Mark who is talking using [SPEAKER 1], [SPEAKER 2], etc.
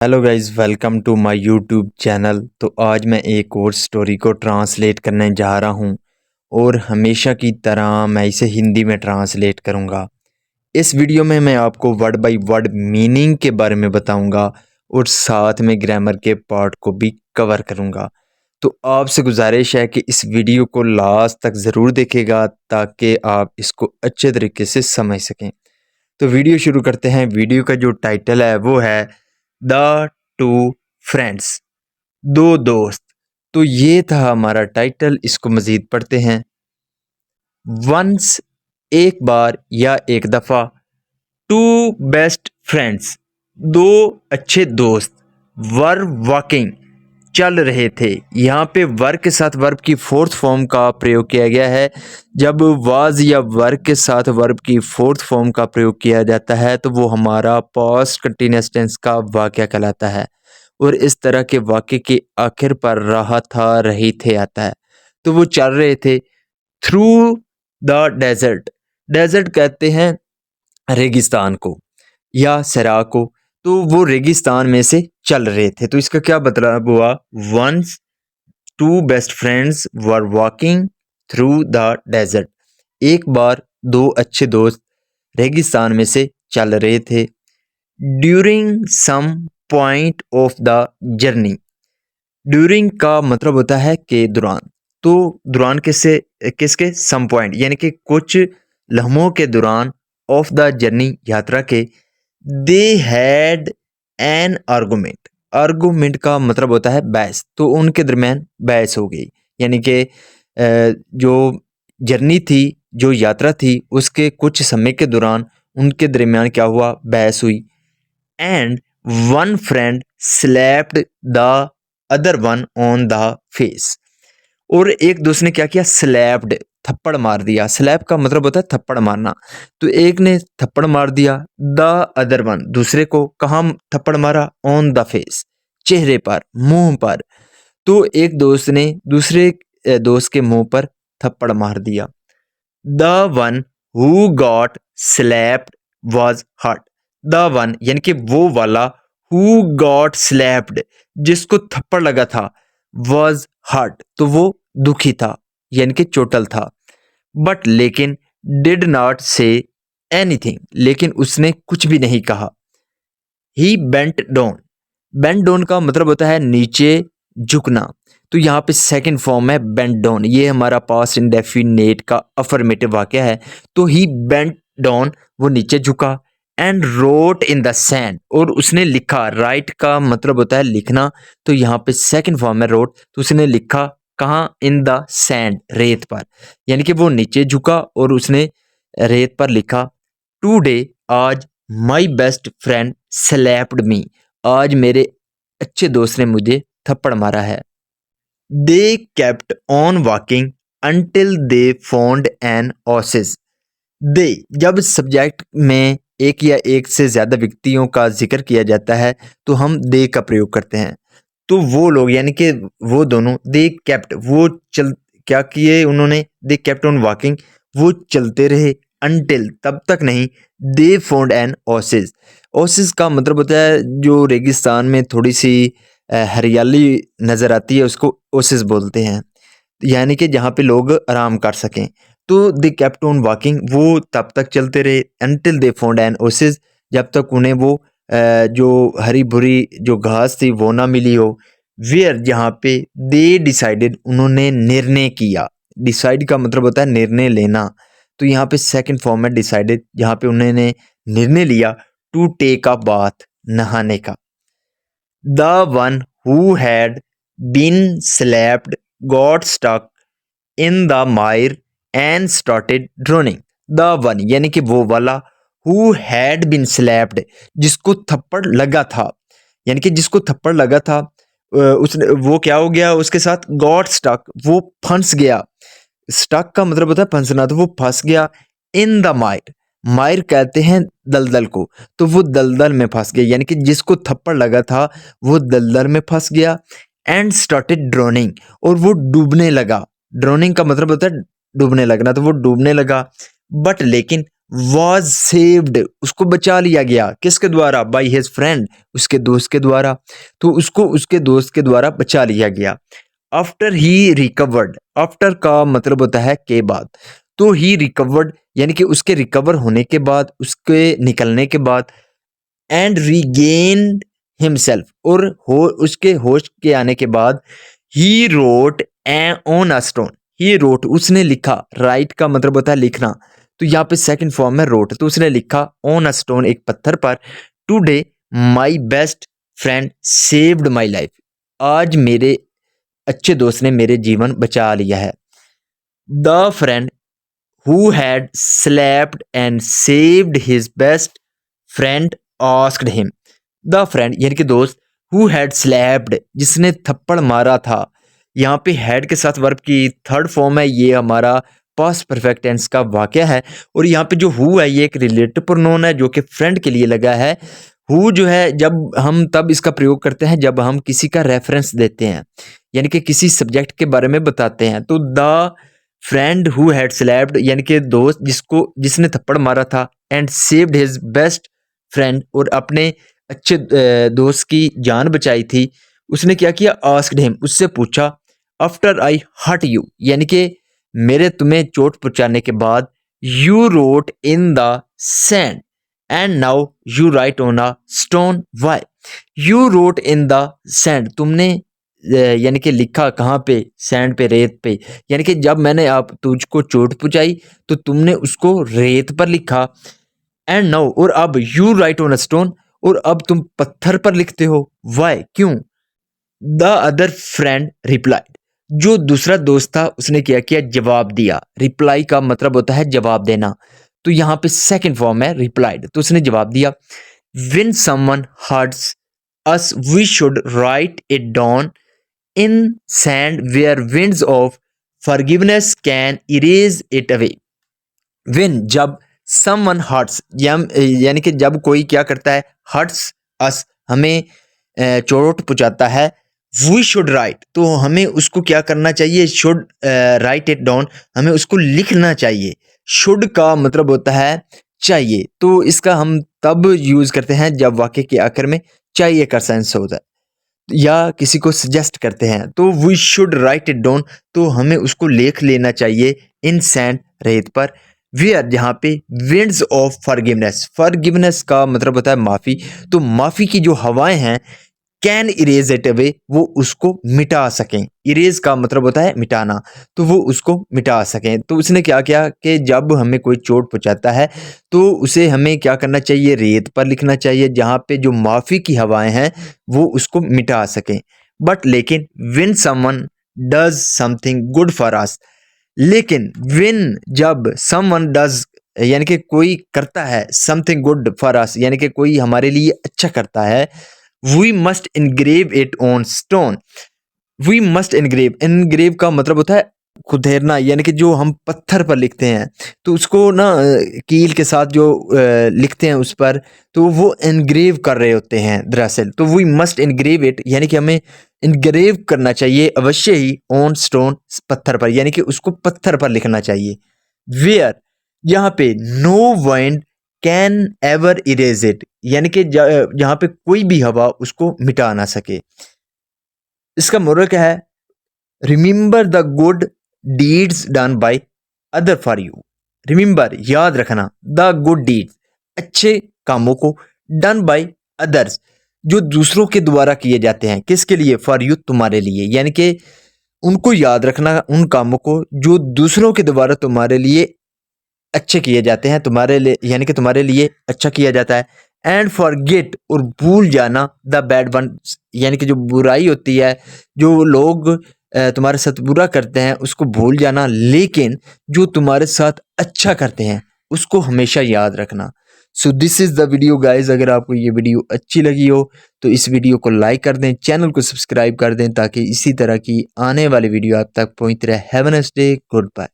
[SPEAKER 1] Hello guys, welcome to my YouTube channel. तो आज मैं एक और स्टोरी को ट्रांसलेट करने जा रहा हूँ और हमेशा की तरह मैं इसे हिंदी में ट्रांसलेट करूँगा। इस वीडियो में मैं आपको वर्ड बाय वर्ड मीनिंग के बारे में बताऊँगा और साथ में ग्रामर के पार्ट को भी कवर करूँगा। तो आपसे गुजारिश है कि इस वीडियो को लास्ट तक ज़रूर देखेगा ताकि आप इसको अच्छे तरीके से समझ सकें। तो वीडियो शुरू करते हैं। वीडियो का जो टाइटल है वो है द टू फ्रेंड्स, दो दोस्त। तो ये था हमारा टाइटल। इसको मज़ीद पढ़ते हैं। वंस, एक बार या एक दफ़ा। टू बेस्ट फ्रेंड्स, दो अच्छे दोस्त। वर वॉकिंग, चल रहे थे। यहाँ पे वर के साथ वर्ब की फोर्थ फॉर्म का प्रयोग किया गया है। जब वाज या वर के साथ वर्ब की फोर्थ फॉर्म का प्रयोग किया जाता है तो वो हमारा पास्ट कंटिन्यूअस टेंस का वाक्य कहलाता है और इस तरह के वाक्य के आखिर पर रहा था, रही थे आता है। तो वो चल रहे थे थ्रू द डेजर्ट। डेजर्ट कहते हैं रेगिस्तान को या सरा को। तो वो रेगिस्तान में से चल रहे थे। तो इसका क्या मतलब हुआ? Once two best friends were walking through the desert. एक बार दो अच्छे दोस्त रेगिस्तान में से चल रहे थे। During some point of the journey. During का मतलब होता है के दौरान। तो दौरान किससे किसके? सम पॉइंट यानी कि कुछ लम्हों के दौरान, ऑफ द जर्नी यात्रा के। They had an argument. Argument का मतलब होता है बहस। तो उनके दरमियान बहस हो गई यानी कि जो जर्नी थी, जो यात्रा थी, उसके कुछ समय के दौरान उनके दरमियान क्या हुआ? बहस हुई। And one friend slapped the other one on the face. और एक दूसरे ने क्या किया? स्लैप्ड, थप्पड़ मार दिया। स्लैप का मतलब होता है थप्पड़ मारना। तो एक ने थप्पड़ मार दिया, द अदर वन, दूसरे को। कहाँ थप्पड़ मारा? ऑन द फेस, चेहरे पर, मुंह पर। तो एक दोस्त ने दूसरे दोस्त के मुंह पर थप्पड़ मार दिया। The one who got slapped was hurt. The one यानी कि वो वाला, हु गॉट स्लैप्ड, जिसको थप्पड़ लगा था, वॉज हर्ट, तो वो दुखी था यानी कि चोटल था। बट लेकिन डिड नॉट से एनीथिंग, लेकिन उसने कुछ भी नहीं कहा। ही बेंट डाउन। बेंट डाउन का मतलब होता है नीचे झुकना। तो यहाँ पे सेकंड फॉर्म है बेंट डाउन। ये हमारा पास्ट इंडेफिनेट का अफर्मेटिव वाक्य है। तो ही बेंट डाउन, वो नीचे झुका। And wrote in the sand, और उसने लिखा। राइट का मतलब होता है लिखना। तो यहाँ पे सेकंड फॉर्म है रोट। तो उसने लिखा कहाँ? इन द सैंड, रेत पर। यानी कि वो नीचे झुका और उसने रेत पर लिखा। टुडे, आज, my best friend slapped me, आज मेरे अच्छे दोस्त ने मुझे थप्पड़ मारा है। They kept on walking until they found an oasis. They, जब सब्जेक्ट में एक या एक से ज्यादा व्यक्तियों का जिक्र किया जाता है तो हम दे का प्रयोग करते हैं। तो वो लोग यानी कि वो दोनों, दे केप्ट, वो चल क्या किए उन्होंने? दे केप्ट ऑन वॉकिंग, वो चलते रहे। अनटिल, तब तक नहीं। दे फाउंड एन ओसिस। ओसिस का मतलब होता है जो रेगिस्तान में थोड़ी सी हरियाली नजर आती है, उसको ओसिस बोलते हैं। यानी कि जहाँ पे लोग आराम कर सकें। तो दे केप्ट ऑन वॉकिंग, वो तब तक चलते रहे। Until they found an Oasis, जब तक उन्हें वो जो हरी भरी जो घास थी वो ना मिली हो। वेयर, जहाँ पे। दे डिसाइडेड, उन्होंने निर्णय किया। डिसाइड का मतलब होता है निर्णय लेना। तो यहाँ पे सेकंड फॉर्म है डिसाइडेड, जहाँ पे उन्होंने निर्णय लिया। टू टेक अ बाथ, नहाने का। The one who had been slapped got stuck in the mire and started drowning. The one यानी कि वो वाला, हु हैड बीन स्लैप्ड, जिसको थप्पड़ लगा था, यानी कि जिसको थप्पड़ लगा था, उसने वो क्या हो गया उसके साथ? गॉट स्टक, वो फंस गया। स्टक का मतलब होता है फंसना, तो वो फंस गया। इन द मायर, मायर कहते हैं दलदल को। तो वो दलदल में फंस गया यानी कि जिसको थप्पड़ लगा था वो दलदल में फंस गया। एंड स्टार्टेड ड्रोनिंग, और वो डूबने लगा। ड्रोनिंग का मतलब होता है डूबने लगना, तो वो डूबने लगा। बट लेकिन वॉज सेव्ड, उसको बचा लिया गया। किसके द्वारा? बाय हिज फ्रेंड, उसके दोस्त के द्वारा। तो उसको उसके दोस्त के द्वारा बचा लिया गया। आफ्टर ही रिकवर्ड, आफ्टर का मतलब होता है के बाद। तो ही रिकवर्ड यानी कि उसके रिकवर होने के बाद, उसके निकलने के बाद, एंड रीगेन्ड हिमसेल्फ, और उसके होश के आने के बाद, he wrote on a stone, he wrote उसने लिखा, राइट का मतलब होता है लिखना, तो यहाँ पे सेकंड फॉर्म है रोट, तो उसने लिखा ऑन अ स्टोन, एक पत्थर पर, today my best friend saved my life, आज मेरे अच्छे दोस्त ने मेरे जीवन बचा लिया है। The friend who had slept and saved his best friend asked him, the friend यानी कि दोस्त, who had slept जिसने थप्पड़ मारा था, यहाँ पे had के साथ वर्ब की थर्ड फॉर्म है, ये हमारा पास्ट परफेक्ट टेंस का वाक्य है। और यहाँ पे जो who है ये एक रिलेटिव प्रोनाउन है जो कि फ्रेंड के लिए लगा है। who जो है जब हम तब इसका प्रयोग करते हैं जब हम किसी का रेफरेंस देते हैं, यानी कि किसी सब्जेक्ट के बारे में बताते हैं। तो the friend who had slapped यानी कि दोस्त जिसने थप्पड़ मारा था, and saved his best friend और अपने अच्छे दोस्त की जान बचाई थी, उसने क्या किया? आस्क्ड हिम, उससे पूछा, आफ्टर आई हर्ट यू यानी कि मेरे तुम्हें चोट पहुंचाने के बाद, you wrote in the sand and now you right on a stone, why? You wrote in the sand, तुमने यानी कि लिखा कहाँ पे? सैंड पे, रेत पे। यानी कि जब मैंने आप तुझको चोट पहुंचाई तो तुमने उसको रेत पर लिखा। एंड नाउ और अब, you right on a stone, और अब तुम पत्थर पर लिखते हो, वाई क्यों? द अदर फ्रेंड रिप्लाइड, जो दूसरा दोस्त था उसने क्या किया? जवाब दिया। रिप्लाई का मतलब होता है जवाब देना, तो यहाँ पे सेकंड फॉर्म है रिप्लाइड, तो उसने जवाब दिया। When someone hurts us, we should write it down in sand where winds of forgiveness can erase it away. When जब someone hurts यानी कि जब कोई क्या करता है? hurts us हमें चोट पहुंचाता है, we should write तो हमें उसको क्या करना चाहिए? should write it down, हमें उसको लिखना चाहिए। should का मतलब होता है चाहिए, तो इसका हम तब यूज करते हैं जब वाक्य के आखिर में चाहिए का सेंस होता है या किसी को सजेस्ट करते हैं। तो we should write it down, तो हमें उसको लिख लेना चाहिए, इन सैंड रेत पर, वेयर जहाँ पे, विंड्स ऑफ फॉरगिवनेस, फॉरगिवनेस का मतलब होता है माफ़ी, तो माफ़ी की जो हवाएं हैं, कैन इरेज इट अवे, वो उसको मिटा सकें। इरेज का मतलब होता है मिटाना, तो वो उसको मिटा सकें। तो उसने क्या किया कि जब हमें कोई चोट पहुंचाता है तो उसे हमें क्या करना चाहिए? रेत पर लिखना चाहिए जहाँ पे जो माफ़ी की हवाएं हैं वो उसको मिटा सकें। बट लेकिन win someone does something good for us, लेकिन विन जब समवन डज यानी कि कोई करता है, समथिंग गुड फॉर अस यानी कि कोई हमारे लिए अच्छा करता है, we must engrave it on stone. We must engrave, engrave का मतलब होता है खुदेरना, यानी कि जो हम पत्थर पर लिखते हैं तो उसको ना कील के साथ जो लिखते हैं उस पर, तो वो इनग्रेव कर रहे होते हैं दरअसल। तो वी मस्ट इनग्रेव इट यानी कि हमें इनग्रेव करना चाहिए अवश्य ही, ऑन स्टोन पत्थर पर, यानी कि उसको पत्थर पर लिखना चाहिए। वेयर यहाँ पे no wind can ever erase it, यानी कि जहाँ पे कोई भी हवा उसको मिटा ना सके। इसका मोरल क्या है? Remember the good deeds done by other for you. Remember याद रखना, द गुड डीड्स अच्छे कामों को, डन बाय अदर्स जो दूसरों के द्वारा किए जाते हैं, किसके लिए? फॉर यू तुम्हारे लिए, यानी कि उनको याद रखना, उन कामों को जो दूसरों के द्वारा तुम्हारे लिए अच्छे किए जाते हैं, तुम्हारे लिए यानी कि तुम्हारे लिए अच्छा किया जाता है। एंड फॉरगेट और भूल जाना द बैड वन, यानी कि जो बुराई होती है, जो लोग तुम्हारे साथ बुरा करते हैं उसको भूल जाना, लेकिन जो तुम्हारे साथ अच्छा करते हैं उसको हमेशा याद रखना। So this is the video guys. अगर आपको ये वीडियो अच्छी लगी हो तो इस वीडियो को लाइक कर दें, चैनल को सब्सक्राइब कर दें ताकि इसी तरह की आने वाली वीडियो आप तक पहुंचती रहे। Have a nice day, good bye.